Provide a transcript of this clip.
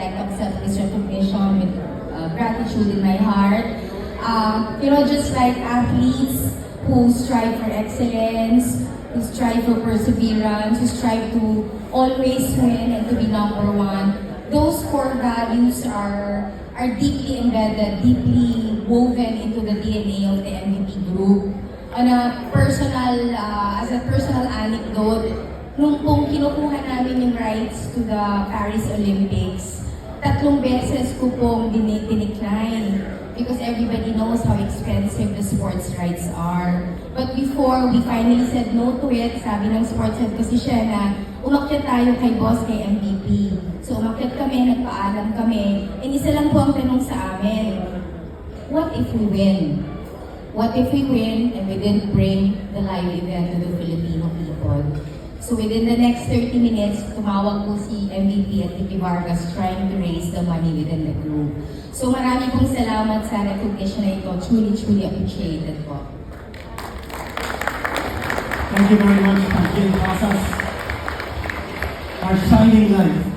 like accept this recognition with gratitude in my heart. Just like athletes who strive for excellence, who strive for perseverance, who strive to always win and to be number one, those core values are deeply embedded, deeply woven into the DNA of the MVP group. On a personal, as a personal anecdote, nung pong kinukuha namin yung rights to the Paris Olympics, 3 beses ko pong dinicline because everybody knows how expensive the sports rights are. But before we finally said no to it, sabi ng sports head kasi siya na umakyat tayo kay boss, kay MVP. So umakyat kami, nagpaalam kami, and isa lang po ang tanong sa amin, what if we win? What if we win and we didn't bring the live event to the Filipino people? So within the next 30 minutes, tumawag po si MVP at Ricky Vargas trying to raise the money within the group. So marami pong salamat sa recognition na ito. Truly, truly appreciated po. Thank you very much, Angel Casas. Our shining light.